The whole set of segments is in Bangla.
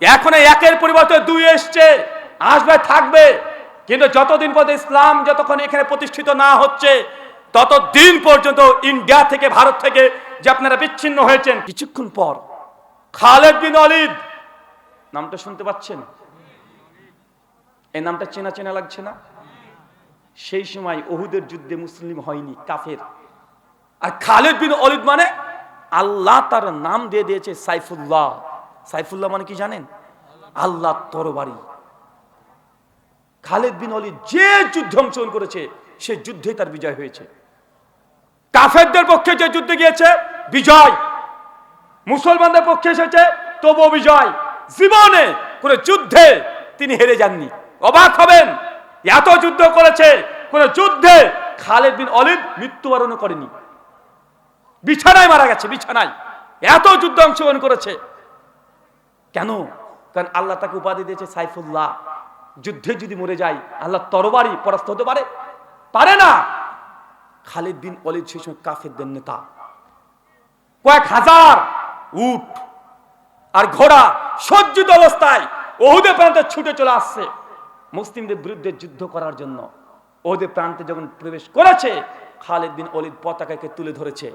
এখন একের পরিবর্তে দুই এসছে, আসবে, থাকবে। কিন্তু যতদিন পর্যন্ত ইসলাম যতক্ষণ এখানে প্রতিষ্ঠিত না হচ্ছে ততদিন পর্যন্ত ইন্ডিয়া থেকে, ভারত থেকে যে আপনারা বিচ্ছিন্ন হয়েছেন, কিছুক্ষণ পর খালেদ বিন ওয়ালিদ নামটা শুনতে পাচ্ছেন? এই নামটা চেনা চেনা লাগছে না? সেই সময় উহুদের যুদ্ধে মুসলিম হয়নি, কাফের। আর খালেদ বিন ওয়ালিদ মানে আল্লাহ তার নাম দিয়ে দিয়েছে সাইফুল্লাহ। সাইফুল্লাহ মানে কি জানেন? আল্লাহ তরবারি। খালেদ বিন ওয়ালিদ যে যুদ্ধে অংশগ্রহণ করেছে সে যুদ্ধে তার বিজয় হয়েছে। কাফেরদের পক্ষে যে যুদ্ধে গিয়েছে বিজয়, মুসলমানদের পক্ষে এসেছে তবুও বিজয়। জীবনে কোন যুদ্ধে তিনি হেরে যাননি। অবাক হবেন, এত যুদ্ধ করেছে, কোন যুদ্ধে খালেদ বিন ওয়ালিদ মৃত্যুবরণ করেনি। বিছানায় মারা গেছে, বিছানায়। এত যুদ্ধ অংশগ্রহণ করেছে কেন? কারণ আল্লাহ তাকে উপাধি দিয়েছে সাইফুল্লাহ। যুদ্ধে যদি মরে যায় আল্লাহ তরবারি পরাস্ত হতে পারে? পারে না। খালিদ বিন ওয়ালিদ সেই সময় কাফেরদের নেতা। কয়েক হাজার উট আর ঘোড়া সজ্জিত অবস্থায় উহুদের প্রান্তে ছুটে চলে আসছে মুসলিমদের বিরুদ্ধে যুদ্ধ করার জন্য। উহুদের প্রান্তে যখন প্রবেশ করেছে, খালিদ বিন ওয়ালিদ পতাকাকে তুলে ধরেছে।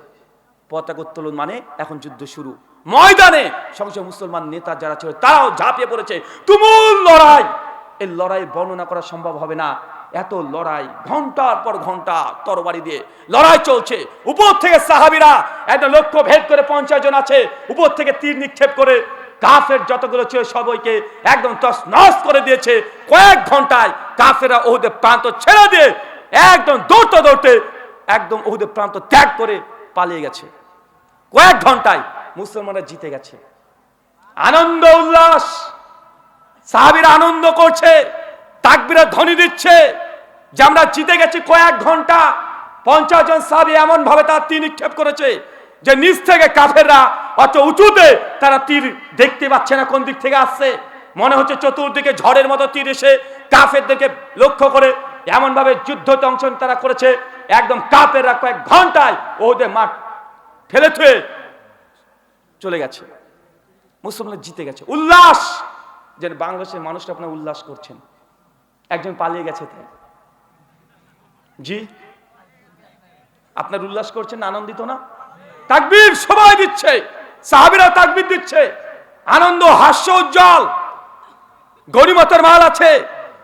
পতাকা উত্তোলন মানে এখন যুদ্ধ শুরু। ময়দানে সমস্ত মুসলমান নেতা যারা ছিল তারাও ঝাঁপিয়ে পড়েছে। তুমুল লড়াই। এই লড়াই বর্ণনা করা সম্ভব হবে না। এত লড়াই, ঘন্টার পর ঘন্টা তরবারি দিয়ে লড়াই চলছে। উপর থেকে সাহাবীরা একদম লক্ষ্য ভেদ করে 50 জন আছে, উপর থেকে তীর নিক্ষেপ করে কাফের যতগুলো ছিল সবাইকে একদম তছনছ করে দিয়েছে। কয়েক ঘন্টায় কাফেররা উহুদের প্রান্ত ছেড়ে দিয়ে একদম দৌড়তে দৌড়তে একদম উহুদের প্রান্ত ত্যাগ করে পালিয়ে গেছে। কয়েক ঘন্টায় মুসলমানরা জিতে গেছে। আনন্দ উল্লাস, সাহাবীরা আনন্দ করছে, তাকবীরের ধ্বনি দিচ্ছে যে আমরা জিতে গেছি। কয়েক ঘন্টা 50 জন সাহাবী এমন ভাবে তার তীর নিক্ষেপ করেছে যে নিচ থেকে কাফেররা অত উঁচুতে তারা তীর দেখতে পাচ্ছে না কোন দিক থেকে আসছে। মনে হচ্ছে চতুর্দিকে ঝড়ের মতো তীর এসে কাফেরদেরকে লক্ষ্য করে এমন ভাবে যুদ্ধতে অংশগ্রহণ তারা করেছে। একদম কাফেররা কয়েক ঘন্টায় ওদের মাঠ ফেলে থুয়ে চলে গেছে। মুসলমানরা জিতে গেছে। উল্লাস, যেন বাংলাদেশের মানুষরা আপনারা উল্লাস করছেন। একজন পালিয়ে গেছে তাই। জি, আপনার উল্লাস করছেন না? আনন্দিত না? তাকবীর সবাই দিচ্ছে, সাহাবীরা তাকবীর দিচ্ছে। আনন্দ, হাস্য উজ্জ্বল। গনিমতের মাল আছে,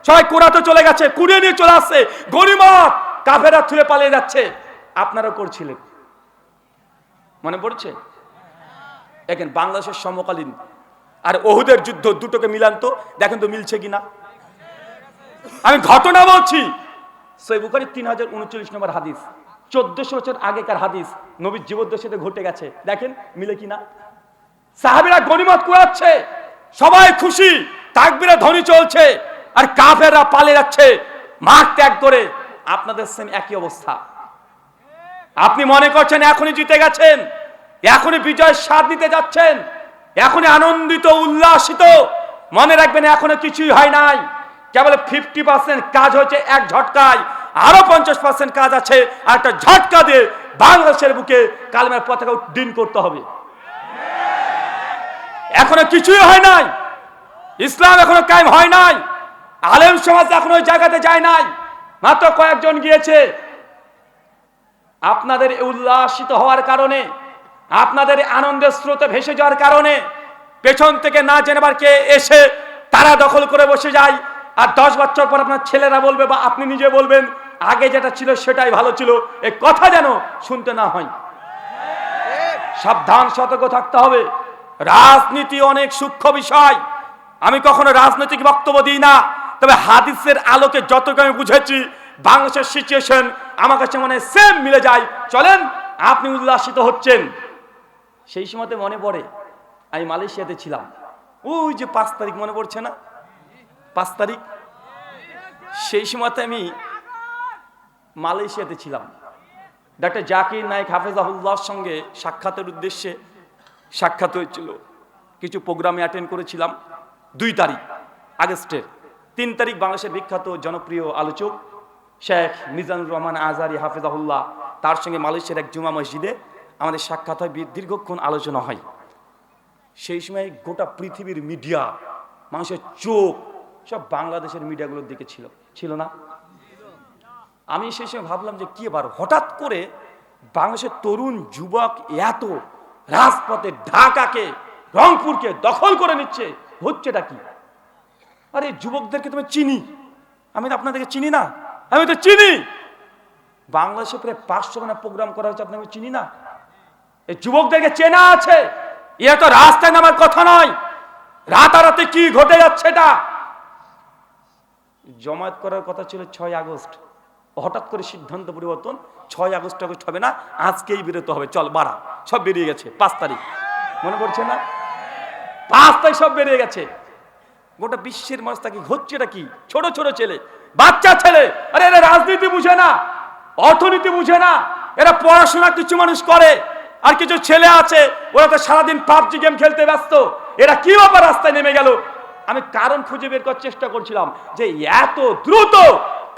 সবাই কুরাতে চলে গেছে, কুড়িয়ে নিয়ে চলে আসছে গনিমত। কাফেররা ছুঁড়ে পালিয়ে যাচ্ছে। আপনারাও করছিলেন, মনে পড়ছে? দেখেন বাংলাদেশের সমকালীন আর উহুদের যুদ্ধ দুটোকে মিলান তো, দেখেন তো মিলছে কিনা। আমি ঘটনা বলছি। সহিহ বুখারী 3039 নম্বর হাদিস, 1400 বছর আগেকার হাদিস, নবীর জীবদ্দশাতে ঘটে গেছে। দেখেন মিলে কিনা। সাহাবীরা গনিমত কুড়াচ্ছে, সবাই খুশি, তাকবীরের ধ্বনি চলছে, আর কাফেররা পালিয়ে যাচ্ছে মাঠ ত্যাগ করে। আপনাদের সেম একই অবস্থা। আপনি মনে করছেন এখনই জিতে গেছেন, এখনই বিজয় স্বাদ নিতে যাচ্ছেন, এখনই আনন্দিত উল্লাসিত। মনে রাখবেন এখনো কিছুই হয় নাই। কেবল 50% কাজ হয়েছে এক ঝটকায়, আরো 50% কাজ আছে। আর একটা ঝটকা দিয়ে বাংলাদেশের বুকে কালেমার পতাকা উড্ডীন করতে হবে। এখনো কিছুই হয় নাই। ইসলাম এখনো কায়েম হয় নাই। আলেম সমাজ এখনো ওই জায়গাতে যায় নাই, মাত্র কয়েকজন গিয়েছে। আপনাদের উল্লাসিত হওয়ার কারণে, আপনাদের আনন্দের স্রোতে ভেসে যাওয়ার কারণে পেছন থেকে না জেনেবার কে এসে তারা দখল করে বসে যায়। আর 10 বছর পর আপনার ছেলেরা বলবে বা আপনি নিজে বলবেন আগে যেটা ছিল সেটাই ভালো ছিল। এই কথা যেন শুনতে না হয়। সাবধান, সতর্ক থাকতে হবে। রাজনীতি অনেক সূক্ষ্ম বিষয়। আমি কখনো রাজনৈতিক বক্তব্য দিই না, তবে হাদিসের আলোকে যতটুকু আমি বুঝেছি বাংলাদেশের সিচুয়েশন আমার কাছে মনে সেম মিলে যায়। চলেন, আপনি উল্লাসিত হচ্ছেন। সেই সময়তে মনে পড়ে আমি মালয়েশিয়াতে ছিলাম। ওই যে 5 তারিখ মনে পড়ছে না? 5 তারিখ, সেই সময়তে আমি মালয়েশিয়াতে ছিলাম। ডক্টর জাকির নায়েক হাফেজাহুল্লাহর সঙ্গে সাক্ষাতের উদ্দেশ্যে সাক্ষাৎ হয়েছিল। কিছু প্রোগ্রামে অ্যাটেন্ড করেছিলাম। 2 তারিখ আগস্টের। 3 তারিখ বাংলাদেশের বিখ্যাত জনপ্রিয় আলোচক শেখ মিজানুর রহমান আজহারি হাফেজাহুল্লাহ, তার সঙ্গে মালয়েশিয়ার এক জুমা মসজিদে আমাদের সাক্ষাৎ হয়, দীর্ঘক্ষণ আলোচনা হয়। সেই সময় গোটা পৃথিবীর মিডিয়া মানুষের চোখ সব বাংলাদেশের মিডিয়াগুলোর দিকে ছিল, ছিল না? আমি সেই সময় ভাবলাম যে কি এবার হঠাৎ করে বাংলাদেশের তরুণ যুবক এত রাজপথে ঢাকাকে রংপুরকে দখল করে নিচ্ছে, হচ্ছেটা কি? আরে যুবকদেরকে তুমি চিনি, আমি তো আপনাদেরকে চিনি না, আমি তো চিনি। বাংলাদেশে প্রায় 500 খানা প্রোগ্রাম করা হচ্ছে, আপনাকে চিনি না? এই যুবকদেরকে চেনা আছে। এরা তো রাস্তায় নামার কথা নয়, রাতারাতি কি ঘটে যাচ্ছে এটা। জমায়েত করার কথা ছিল 6 আগস্ট, হঠাৎ করে সিদ্ধান্ত পরিবর্তন, 6 আগস্ট হবে না, আজকেই বেরোতে হবে, চল বাড়া, সব বেরিয়ে গেছে। 5 তারিখ মনে পড়ছে না? 5 তারিখ সব বেরিয়ে গেছে। গোটা বিশ্বের মানুষ তাকে হচ্ছেটা কি? ছোট ছোট ছেলে, বাচ্চা ছেলে, আরে এরা রাজনীতি বুঝে না, অর্থনীতি বুঝে না, এরা পড়াশোনা কিছু মানুষ করে, আর কিছু ছেলে আছে ওরা তো সারাদিন পাবজি গেম খেলতে ব্যস্ত। এরা কি ব্যাপার রাস্তায় নেমে গেল? আমি কারণ খুঁজে বের করার চেষ্টা করছিলাম যে এত দ্রুত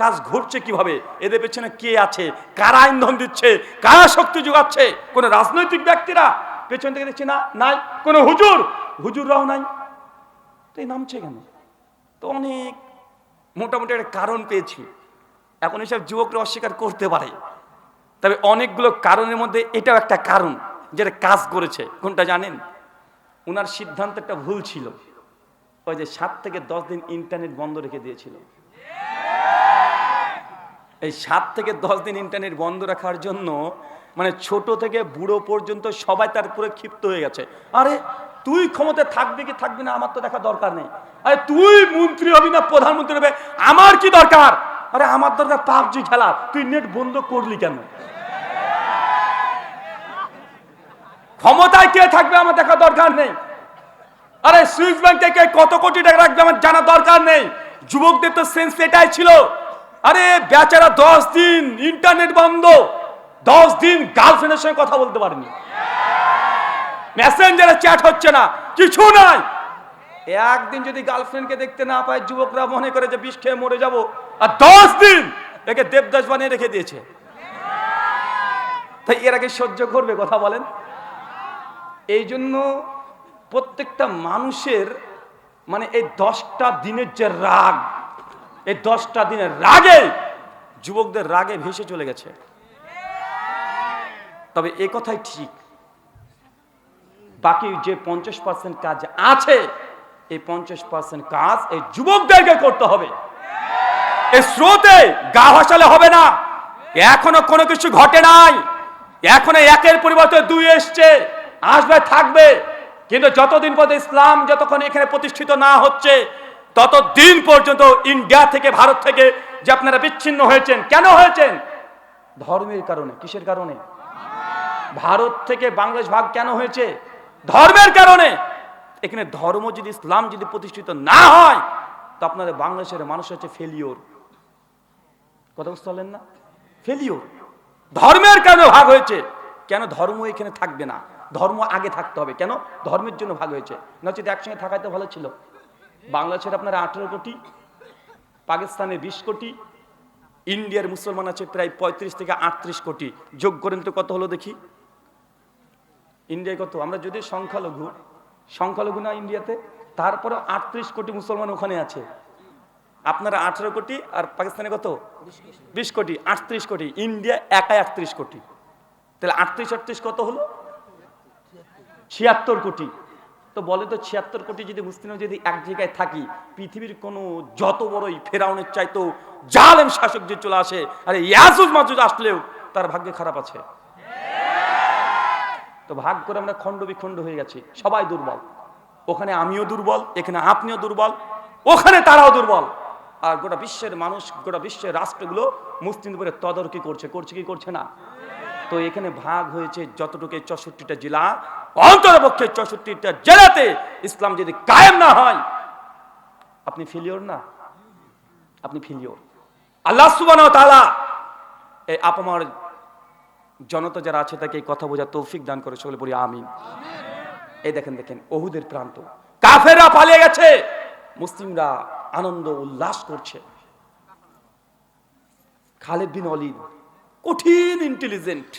কাজ ঘটছে কিভাবে, এদের পেছনে কে আছে, কারা ইন্ধন দিচ্ছে, কারা শক্তি যোগাচ্ছে? কোন রাজনৈতিক ব্যক্তিরা পেছন থেকে দেখছি না, নাই কোন হুজুররাও নাই, তো এই নামছে কেন? তো অনেক মোটামুটি একটা কারণ পেয়েছি। এখন এসব যুবকরা অস্বীকার করতে পারে, তবে অনেকগুলো কারণের মধ্যে এটাও একটা কারণ যেটা কাজ করেছে। কোনটা জানেন? ওনার সিদ্ধান্ত একটা ভুল ছিল, ওই যে 7 থেকে 10 দিন ইন্টারনেট বন্ধ রেখে দিয়েছিল। এই 7 থেকে 10 দিন ইন্টারনেট বন্ধ রাখার জন্য মানে ছোট থেকে বুড়ো পর্যন্ত সবাই তার উপরে ক্ষিপ্ত হয়ে গেছে। আরে তুই ক্ষমতায় থাকবি কি থাকবি না আমার তো দেখা দরকার নেই, আরে তুই মন্ত্রী হবি না প্রধানমন্ত্রী হবে আমার কি দরকার? আরে আমার দরকার পাবজি খেলা, তুই নেট বন্ধ করলি কেন? ক্ষমতায় কে থাকবে আমার দেখা দরকার নেই। আরে সুইস ব্যাংক থেকে কত কোটি টাকা রাখবে আমার জানা দরকার নেই। যুবকদের তো সেন্স এটাই ছিল। আরে বেচারা 10 দিন ইন্টারনেট বন্ধ, 10 দিন গার্লফ্রেন্ডের সঙ্গে কথা বলতে পারেনি, মেসেঞ্জারে চ্যাট হচ্ছে না, কিছু নাই। একদিন যদি গার্লফ্রেন্ডকে দেখতে না পায় যুবকরা মনে করে যে বিষ খেয়ে মরে যাব, আর 10 দিন একে দেবদাস বানিয়ে রেখে দিয়েছে। তাই এর আগে সহ্য করবে? কথা বলেন। এই জন্য প্রত্যেকটা মানুষের মানে এই 10টা দিনের যে রাগ, এই 10টা দিনের রাগে যুবকদের রাগে ভেসে চলে গেছে। তবে এই কথাই ঠিক, বাকি যে 50% কাজ আছে, এই 50% কাজ এই যুবকদেরকে করতে হবে। এই স্রোতে গা ভাসালে হবে না। এখনো কোনো কিছু ঘটে নাই, এখনো 1-এর পরিবর্তে 2 এসছে, আসবে থাকবে, কিন্তু যতদিন পর্যন্ত ইসলাম যতক্ষণ এখানে প্রতিষ্ঠিত না হচ্ছে ততদিন পর্যন্ত ইন্ডিয়া থেকে ভারত থেকে যে আপনারা বিচ্ছিন্ন হয়েছেন, কেন হয়েছেন? ধর্মের কারণে। কিসের কারণে? ভারত থেকে বাংলাদেশ ভাগ কেন হয়েছে? ধর্মের কারণে। এখানে ধর্ম যদি ইসলাম যদি প্রতিষ্ঠিত না হয় তো আপনাদের বাংলাদেশের মানুষ হচ্ছে ফেলিওর। কথা বুঝতে পারলেন না? ফেলিওর। ধর্মের কারণে ভাগ হয়েছে। কেন? ধর্ম এখানে থাকবে না, ধর্ম আগে থাকতে হবে। কেন? ধর্মের জন্য ভাগ হয়েছে, নচেত একসঙ্গে থাকাই তো ভালো ছিল। বাংলাদেশের আপনার 18 কোটি, পাকিস্তানের 20 কোটি, ইন্ডিয়ার মুসলমান আছে প্রায় 35 থেকে 38 কোটি। যোগ করেন তো কত হলো দেখি। ইন্ডিয়ায় কত? আমরা যদি সংখ্যালঘু না ইন্ডিয়াতে, তারপরে 38 কোটি মুসলমান ওখানে আছে। আপনারা 18 কোটি আর পাকিস্তানে কত? 20 কোটি, 38 কোটি। ইন্ডিয়া একাই 38 কোটি। তাহলে 38 কত হলো? 76 কোটি। তো বলে তো 76 কোটি যদি মুসলিম যদি এক জায়গায় থাকি, পৃথিবীর কোনো যত বড়ই ফেরাউনের চাইতো জালেম শাসক যে চলে আসে, আরে ইয়াজুজ মাজুজ আসলেও তার ভাগ্যে খারাপ আছে। তো ভাগ করে আমরা খণ্ড বিখণ্ড হয়ে গেছি, সবাই দুর্বল। ওখানে আমিও দুর্বল, এখানে আপনিও দুর্বল, ওখানে তারাও দুর্বল। আর গোটা বিশ্বের মানুষ, গোটা বিশ্বের রাষ্ট্রগুলো মুসলিমদের উপরে তদারকি করছে কি করছে না? তো এখানে ভাগ হয়েছে যতটুকু 64টা জেলা, অন্ততপক্ষে 64টা জেলাতে ইসলাম যদি কায়েম না হয় আপনি ফেলিওর না, আপনি ফেলিওর। আল্লাহ সুবহানাহু ওয়া তাআলা এই আপামর জনতা যারা আছে তাকে এই কথা বোঝার তৌফিক দান করে, সকলে বলি আমিন। এই দেখেন ওহুদের প্রান্ত, কাফেররা পালিয়ে গেছে, মুসলিমরা আনন্দ উল্লাস করছে। খালিদ বিন ওয়ালিদ কঠিন ইন্টেলিজেন্ট,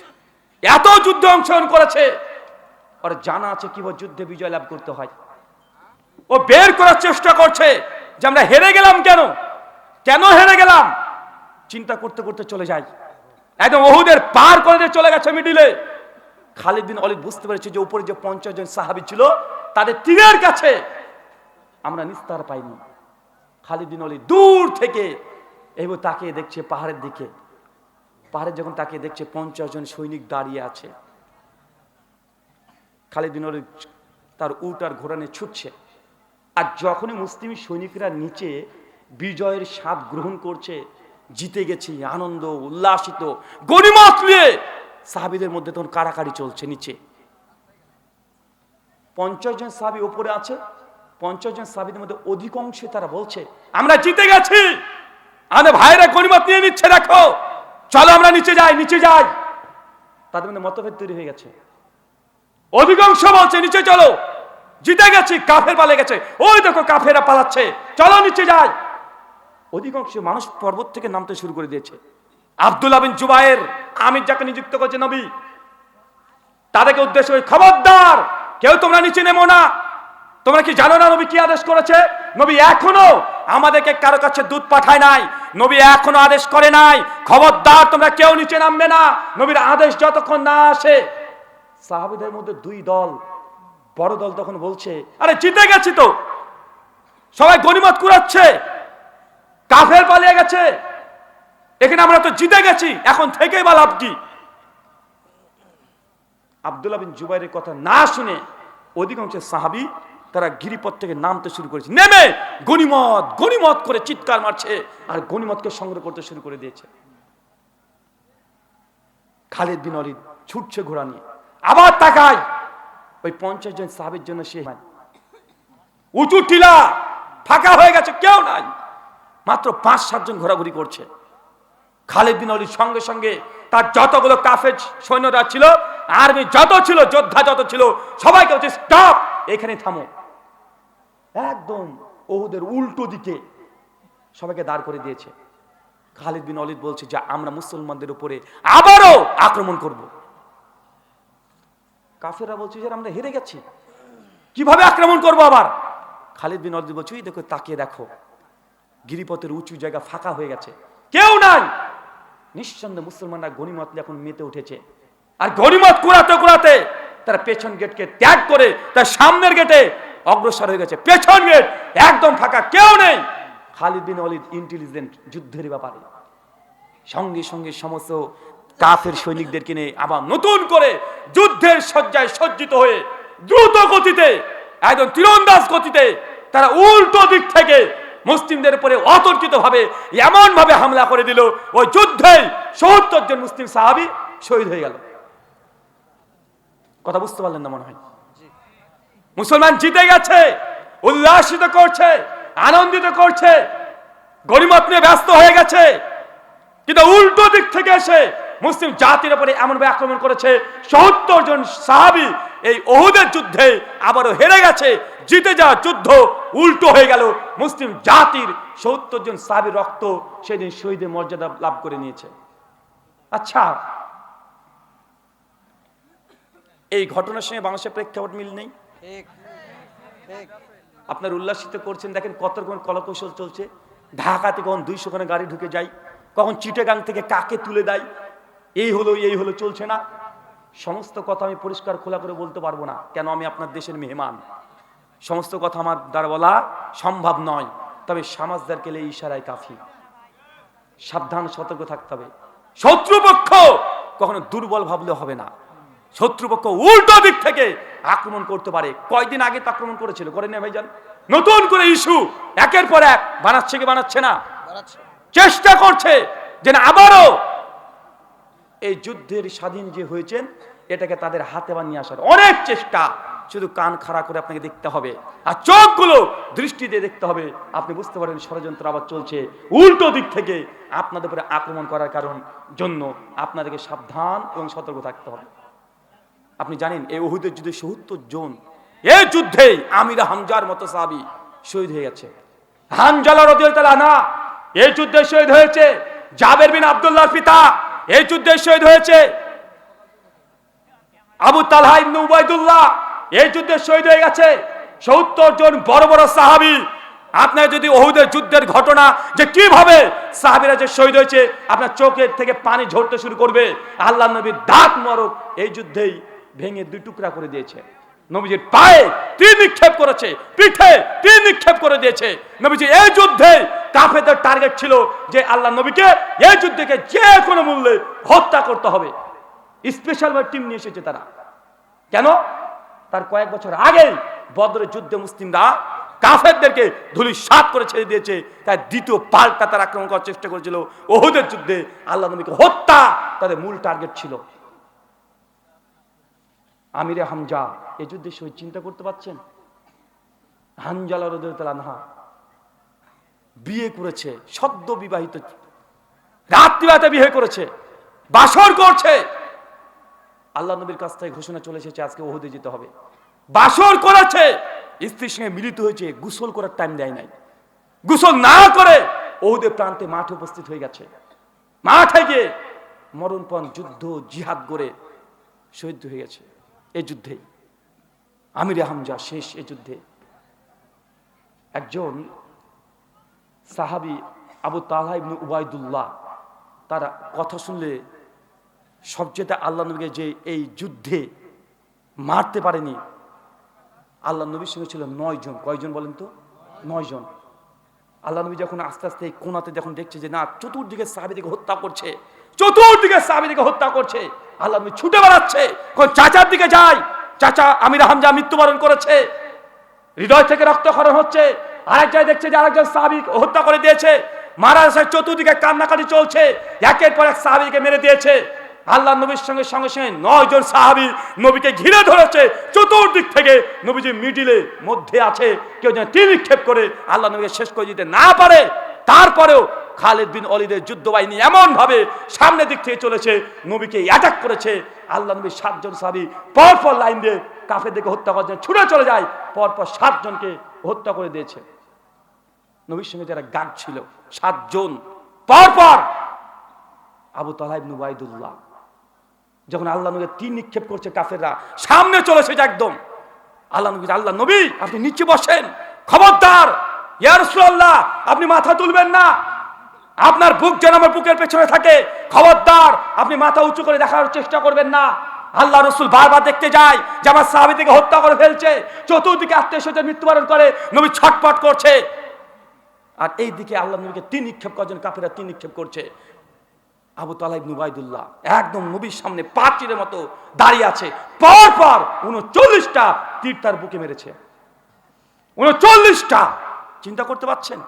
এত যুদ্ধে অংশগ্রহণ করেছে, আর জানা আছে কিভাবে যুদ্ধে বিজয় লাভ করতে হয়। ও বের করার চেষ্টা করছে যে আমরা হেরে গেলাম কেন হেরে গেলাম, চিন্তা করতে করতে চলে যায়, একদম ওহুদের পার করে দিয়ে চলে গেছে মিডিলে। খালিদ বিন ওয়ালিদ বুঝতে পেরেছে যে উপরে যে 50 জন সাহাবী ছিল তাদের তীরের কাছে আমরা নিস্তার পাইনি। খালিদ বিন ওয়ালিদ দূর থেকে এইভাবে তাকিয়ে দেখছে পাহাড়ের দিকে। পাহাড়ে যখন তাকিয়ে দেখছে 50 জন সৈনিক দাঁড়িয়ে আছে, খালিদ বিন ওয়ালিদ তার উট আর ঘোড়া নিয়ে ছুটছে। আর যখনই মুসলিম সৈনিকরা নিচে বিজয়ের স্বাদ গ্রহণ করছে, জিতে গেছি, আনন্দ উল্লাসিত গনিমত নিয়ে সাহাবীদের মধ্যে তখন কাড়াকাড়ি চলছে। নিচে 50 জন সাহাবী উপরে আছে। 50 জন সাহাবীদের মধ্যে অধিকাংশ তারা বলছে আমরা জিতে গেছি, আমাদের ভাইরা গনিমত নিয়ে নিচ্ছে, দেখো চলো আমরা নিচে যাই। তাদের মধ্যে মতভেদ তৈরি হয়ে গেছে। অধিকাংশ বলছে নিচে চলো, জিতে গেছি, কাফের পালিয়ে গেছে, ওই দেখো কাফেরা পালাচ্ছে, চলো নিচে যাই। অধিকাংশ মানুষ পর্বত থেকে নামতে শুরু করে দিয়েছে। আব্দুল্লাহ বিন জুবায়ের আমির যাকে নিযুক্ত করেছে নবী, তাদেরকে উদ্দেশ্য করে খবরদার কেউ তোমরা নিচে নেমো না। তোমরা কি জানো না নবী কি আদেশ করেছে? নবী এখনো আমাদেরকে কারো কাছে দুধ পাঠায় নাই, নবী এখনো আদেশ করে নাই খবরদার তোমরা কেউ নিচে নামবে না, নবীর আদেশ যতক্ষণ না আসে। সাহাবীদের মধ্যে দুই দল, বড় দল তখন বলছে আরে জিতে গেছি তো, সবাই গনিমত কুড়াচ্ছে, কাফের পালিয়ে গেছে, এখানে আমরা তো জিতে গেছি, এখন থেকেই বা লাভ কি? আব্দুল্লাহ বিন জুবাইরের কথা না শুনে অধিকাংশ সাহাবী তারা গিরিপথ থেকে নামতে শুরু করেছে। নেমে গনিমত করে চিৎকার মারছে আর গনিমতকে সংগ্রহ করতে শুরু করে দিয়েছে। খালিদ বিন ওয়ালিদ ছুটছে ঘোড়া নিয়ে, আবার তাকায় ওই 50 জন সাহাবীর জন্য সে উঁচু টিলা ফাঁকা হয়ে গেছে, কেউ নাই, মাত্র 5-7 জন ঘোরাঘুরি করছে। খালিদ বিন ওয়ালিদ সঙ্গে সঙ্গে তার যতগুলো কাফের সৈন্যরা ছিল, আর্মি যত ছিল, যোদ্ধা যত ছিল, সবাইকে বলছে স্টপ, এখানে থামো। একদম ওহুদের উল্টো দিকে সবাইকে দাঁড় করে দিয়েছে। খালিদ বিন ওয়ালিদ বলছে যে আমরা মুসলমানদের উপরে আবারও আক্রমণ করব। কাফেররা বলছে যে আমরা হেরে গেছি, কিভাবে আক্রমণ করব আবার? খালিদ বিন ওয়ালিদ বলছে দেখো, তাকিয়ে দেখো, গিরিপথের উঁচু জায়গা ফাঁকা হয়ে গেছে, কেউ নাই। নিঃসন্দেহে মুসলমানরা গনিমত এখন মেতে উঠেছে। আর গনিমত কুড়াতে তারা পেছন গেটকে ত্যাগ করে তার সামনের গেটে অগ্রসর হয়ে গেছে। পেছন গেট একদম ফাঁকা, কেউ নেই। খালিদ বিন ওয়ালিদ ইন্টেলিজেন্ট যুদ্ধের ব্যাপারে, সঙ্গে সঙ্গে সমস্ত কাফের সৈনিকদেরকে নিয়ে আবার নতুন করে যুদ্ধের সজ্জায় সজ্জিত হয়ে দ্রুত গতিতে, একদম তীরন্দাজ গতিতে তারা উল্টো দিক থেকে মুসলিমদের উপরে অতর্কিত ভাবে এমন ভাবে হামলা করে দিল, ওই যুদ্ধে ৭০ জন মুসলিম সাহাবী শহীদ হয়ে গেল। কথা বুঝতে পারলেন না মনে হয়? মুসলমান জিতে গেছে, উল্লাসিত করছে, আনন্দিত করছে, গনিমত নিয়ে ব্যস্ত হয়ে গেছে, কিন্তু উল্টো দিক থেকে এসে মুসলিম জাতির উপরে এমন ভাবে আক্রমণ করেছে, ৭০ জন সাহাবী এই ওহুদের যুদ্ধে আবারও হেরে গেছে। জিতে যাওয়া যুদ্ধ উল্টো হয়ে গেল, মুসলিম জাতির ৭০ জন সাহাবীর রক্ত সেদিন শহীদের মর্যাদা লাভ করে নিয়েছে। আচ্ছা, এই ঘটনার সঙ্গে বাংলাদেশের প্রেক্ষাপট মিল নেই? আপনার উল্লাসিত করছেন, দেখেন কত রকম কলাকৌশল চলছে। ঢাকাতে কখন 200 খানা গাড়ি ঢুকে যায়, কখন চিটাগাং থেকে কাকে তুলে দেয়, এই হলো চলছে না। সমস্ত কথা আমি পরিষ্কার খোলা করে বলতে পারবো না, কেন আমি আপনার দেশের মেহমান, সমস্ত কথা আমার দ্বারা বলা সম্ভব নয়। তবে সমাজদারকে এই ইশারায় কাফি, সাবধান সতর্ক থাকতে হবে। শত্রুপক্ষ কখনো দুর্বল ভাবলে হবে না, শত্রুপক্ষ উল্টো দিক থেকে আক্রমণ করতে পারে। কয়দিন আগে তো আক্রমণ করেছিল, করেনি ভাইজান? নতুন করে ইস্যু একের পর এক বানাচ্ছে কি বানাচ্ছে না, চেষ্টা করছে যে আবারও এই যুদ্ধের স্বাধীন যে হয়েছেন এটাকে তাদের হাতে বানিয়ে আসার অনেক চেষ্টা। শুধু কান খাড়া করে আপনাকে দেখতে হবে আর চোখগুলো দৃষ্টি দিয়ে দেখতে হবে, আপনি বুঝতে পারেন ষড়যন্ত্র আবার চলছে উল্টো দিক থেকে আপনাদের উপরে আক্রমণ করার জন্য আপনাদেরকে সাবধান এবং সতর্ক থাকতে হবে। আপনি জানেন এই উহুদের যুদ্ধে ৭০ জন, এই যুদ্ধে আমির হামজার মতো সাহাবী শহীদ হয়ে গেছে। হানজালা রাদিয়াল্লাহু তাআলা এই যুদ্ধে শহীদ হয়েছে। জাবের বিন আব্দুল্লাহর পিতা এই যুদ্ধে শহীদ হয়েছে। আবু তালহা ইবনে উবাইদুল্লাহ এই যুদ্ধে শহীদ হয়ে গেছে। 70 জন বড় বড় সাহাবী, আপনার যদি ওহুদের যুদ্ধের ঘটনা যে কিভাবে সাহাবীরা যে শহীদ হয়েছে, আপনার চোখের থেকে পানি ঝরতে শুরু করবে। আল্লাহর নবীর দাঁত মোবারক এই যুদ্ধেই ভেঙে 2 টুকরা করে দিয়েছে। নবীজির পায়ে তীর নিক্ষেপ করেছে, পিঠে তীর নিক্ষেপ করে দিয়েছে। নবীজি এই যুদ্ধে কাফেরদের টার্গেট ছিল যে আল্লাহ নবীকে এই যুদ্ধকে যে কোনো মূল্যে হত্যা করতে হবে। স্পেশাল টিম নিয়ে এসেছে তারা। কেন? তার কয়েক বছর আগে বদরের যুদ্ধে মুসলিমরা কাফেরদেরকে ধূলিসাৎ করে ছেড়ে দিয়েছে। তাই দ্বিতীয় পাল্টা তারা আক্রমণ করার চেষ্টা করেছিল। উহুদের যুদ্ধে আল্লাহ নবীকে হত্যা তাদের মূল টার্গেট ছিল। আমিরে হামজা এই যুদ্ধে শহীদ, চিন্তা করতে পারছেন? হানজালা রাদিয়াল্লাহু আনহা বিয়ে করেছে, সদ্য বিবাহিত, রাত্রিরাতে বিয়ে করেছে, বাসর করছে। আল্লাহ নবীর কাছ থেকে ঘোষণা চলে এসেছে আজকে উহুদে যেতে হবে। বাসর করেছে, স্ত্রীর সঙ্গে মিলিত হয়েছে, গোসল করার টাইম দেয় নাই। গোসল না করে উহুদের প্রান্তে মাঠে উপস্থিত হয়ে গেছে। মাঠে গিয়ে মরণপণ যুদ্ধ জিহাদ করে শহীদ হয়ে গেছে। এই যুদ্ধে আমিরে হামজা শেষ। এই যুদ্ধে একজন সাহাবী আবু তালহা ইবনে উবাইদুল্লাহ, তারা কথা শুনলে সবচেয়ে আল্লাহ নবীকে যে এই যুদ্ধে মারতে পারেনি, আল্লাহ নবীর সঙ্গে ছিল 9 জন। কয়জন বলেন তো? 9 জন। আল্লাহ নবী যখন আস্তে আস্তে এই কোনাতে যখন দেখছে যে না, চতুর্দিকে সাহাবীদেরকে হত্যা করছে, চতুর্দিকে সাহাবীদেরকে হত্যা করছে, আল্লাহ নবী ছুটে বেড়াচ্ছে। কোন চাচার দিকে যায়, চাচা আমির হামজা মৃত্যুবরণ করেছে, হৃদয় থেকে রক্তক্ষরণ হচ্ছে। আরেক জায়গায় দেখছে যে আরেকজন সাহাবী হত্যা করে দিয়েছে, মারা গেছে, চতুর্দিকে কান্নাকাটি চলছে, একের পর এক সাহাবীকে মেরে দিয়েছে। আল্লাহ নবীর সঙ্গে সঙ্গে সঙ্গে 9 জন সাহাবী নবীকে ঘিরে ধরেছে। চতুর্দিক থেকে নবীজি মিডিলে মধ্যে আছে, কেউ যেন তীর নিক্ষেপ করে আল্লাহ নবীকে শেষ করে দিতে না পারে। তারপরেও খালিদ বিন ওয়ালিদের যুদ্ধ বাহিনী এমন ভাবে সামনের দিক থেকে চলেছে, নবীকে অ্যাটাক করেছে। আল্লাহ নবীর 7 জন সাহাবী পরপর লাইন দিয়ে কাফেরদেরকে হত্যা করার জন্য ছুটে চলে যায়, পরপর 7 জনকে হত্যা করে দিয়েছে। নবীর সঙ্গে যারা গার্ড ছিল 7 জন পরপর। আবু তালহা ইবনে উবাইদুল্লাহ যখন আল্লাহ নবীকে তীর নিক্ষেপ করছে, কাফেররা সামনে চলেছে একদম। আল্লাহ নবী আপনি নিচে বসেন, খবরদার ইয়া রাসূলুল্লাহ আপনি মাথা তুলবেন না, আপনার বুক যেন আমার বুকের পেছনে থাকে, খবরদার আপনি মাথা উঁচু করে দেখার চেষ্টা করবেন না। আল্লাহ রাসূল বারবার দেখতে যায় যে আমার সাহাবীদেরকে হত্যা করে ফেলছে, চতুর্দিকে আত্মীয়স্বজন মৃত্যুবরণ করে, নবী ছটফট করছে। আর এই দিকে আল্লাহ নবীকে তীর নিক্ষেপ করার জন্য কাফেররা তীর নিক্ষেপ করছে। আবু তালহা ইবনে উবাইদুল্লাহ একদম নবীর সামনে পাঁচিলের মতো দাঁড়িয়ে আছে, পরপর 39টা তীর তার বুকে মেরেছে। 39টা, চিন্তা করতে পারছেন?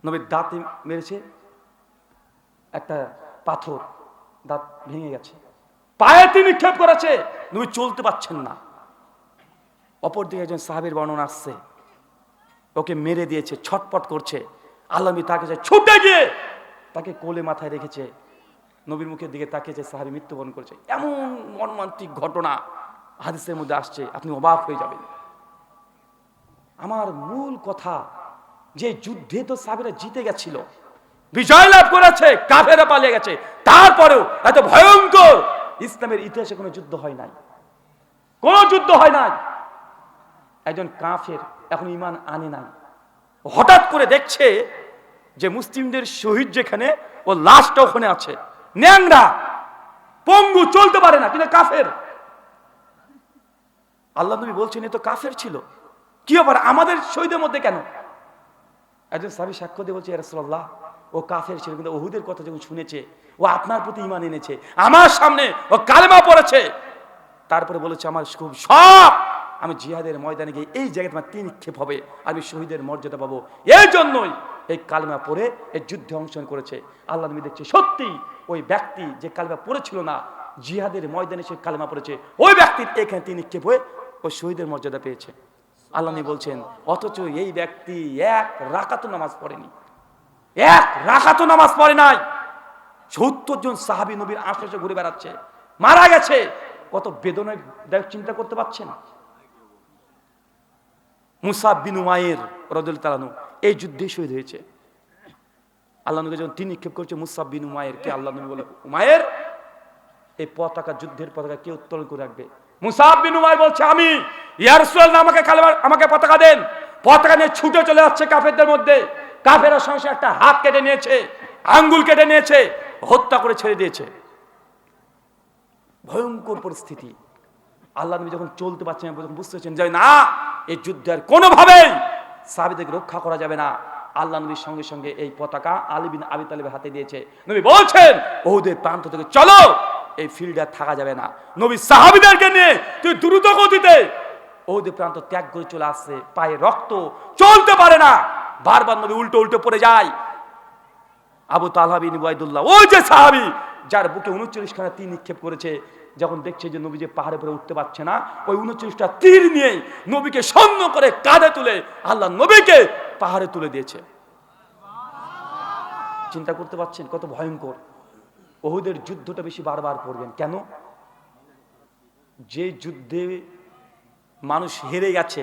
নবীর দাঁতে মেরেছে, একটা পাথর দাঁত ভেঙে গেছে। পায়ে তীর নিক্ষেপ করেছে, নবী চলতে পারছেন না। অপরদিকে একজন সাহাবীর বর্ণনা আসছে, ওকে মেরে দিয়েছে, ছটপট করছে। আল্লাহ নবী তাকে ছুটে গিয়ে তাকে কোলে মাথায় রেখেছে, নবীর মুখের দিকে তাকিয়েছে, সাহাবী মৃত্যুবরণ করেছে। এমন মর্মান্তিক ঘটনা হাদিসের মধ্যে আসছে, আপনি অবাক হয়ে যাবেন। আমার মূল কথা যে যুদ্ধে তো সাহাবীরা জিতে গেছিল, বিজয় লাভ করেছে, কাফেররা পালিয়ে গেছে, তারপরেও এত ভয়ঙ্কর ইসলামের ইতিহাসে কোনো যুদ্ধ হয় নাই, কোনো যুদ্ধ হয় নাই। একজন কাফের এখন ঈমান আনে নাই, হঠাৎ করে দেখছে যে মুসলিমদের শহীদ যেখানে, ও লাশটা ওখানে আছে, ন্যাংরা পঙ্গু, চলতে পারে না, কিন্তু কাফের। আল্লাহ নবী বলছেন এ তো কাফের ছিল, কি ব্যাপার আমাদের শহীদের মধ্যে কেন? একজন সাহাবী সাক্ষ্য দিয়ে বলছে ইয়া রাসূলুল্লাহ ও কাফের ছিল, কিন্তু উহুদের কথা যখন শুনেছে ও আপনার প্রতি ঈমান এনেছে, আমার সামনে ও কালেমা পড়েছে, তারপরে বলেছে আমার খুব শখ আমি জিহাদের ময়দানে গিয়ে এই জায়গায় তোমার তীর নিক্ষেপ হবে, আমি শহীদের মর্যাদা পাবো, এই জন্যই এই কালেমা পড়ে এই যুদ্ধে অংশগ্রহণ করেছে। আল্লাহ নবী দেখছে সত্যি ওই ব্যক্তি যে কালেমা পড়েছিল না, জিহাদের ময়দানে সে কালেমা পড়েছে, ওই ব্যক্তির এখানে তীর নিক্ষেপ হয়ে ওই শহীদের মর্যাদা পেয়েছে। আল্লাহ নবী বলছেন অথচ এই ব্যক্তি 1 রাকাত নামাজ পড়েনি, 1 রাকাত নামাজ পড়ে নাই। 70 জন সাহাবী নবীর আশেপাশে ঘুরে বেড়াচ্ছে, মারা গেছে। কত বেদনায় চিন্তা করতে পারছেন? মুসাব বিন উমাইর রাদিয়াল্লাহু তাআলা এই যুদ্ধে শহীদ হয়েছে। আল্লাহ নবী যখন তীর নিক্ষেপ করছে মুসাব বিন উমাইর কে, আল্লাহ নবী বলে উমাইর এই পতাকা, যুদ্ধের পতাকা কে উত্তোলন করে রাখবে? মুসাব বিন উমাইর বলছে, আমি ইয়া রাসূলুল্লাহ আমাকে পতাকা দেন। পতাকা নিয়ে ছুটে চলে যাচ্ছে কাফেরদের মধ্যে। কাফেররা সঙ্গে একটা হাত কেটে নিয়েছে, আঙ্গুল কেটে নিয়েছে, হত্যা করে ছেড়ে দিয়েছে। ভয়ঙ্কর পরিস্থিতি। আল্লাহ নবী যখন চলতে পারছেন, যখন বুঝতেছেন যে না, এই যুদ্ধের কোনোভাবেই সাহাবীদেরকে রক্ষা করা যাবে না, আল্লাহ নবীর সঙ্গে সঙ্গে এই পতাকা আলী বিন আবি তালেবের হাতে দিয়েছে। নবী বলছেন, উহুদের প্রান্ত থেকে চলো, এই ফিল্ডে থাকা যাবে না। নবী সাহাবীদেরকে নিয়ে তুই দ্রুত গতিতে উহুদের প্রান্ত ত্যাগ করে চলে আসছে, পায়ে রক্ত, চলতে পারে না, বারবার নবী উল্টো উল্টো পড়ে যায়। আবু তালহা বিন উবাইদুল্লাহ, ওই যে সাহাবী যার বুকে 39 খানা তীর নিক্ষেপ করেছে, যখন দেখছে যে নবী যে পাহাড়ে পরে উঠতে পারছে না, ওই 39টা তীর নিয়ে নবীকে সন্ন করে কাঁধে তুলে আল্লাহ নবীকে পাহাড়ে তুলে দিয়েছে। চিন্তা করতে পারছেন কত ভয়ঙ্কর। উহুদের যুদ্ধটা বেশি বারবার পড়বেন কেন? যে যুদ্ধে মানুষ হেরে গেছে,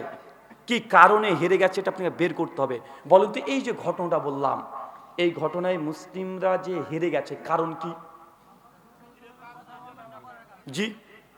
কি কারণে হেরে গেছে এটা আপনাকে বের করতে হবে। বলুন তো, এই যে ঘটনাটা বললাম, এই ঘটনায় মুসলিমরা যে হেরে গেছে কারণ কি? জি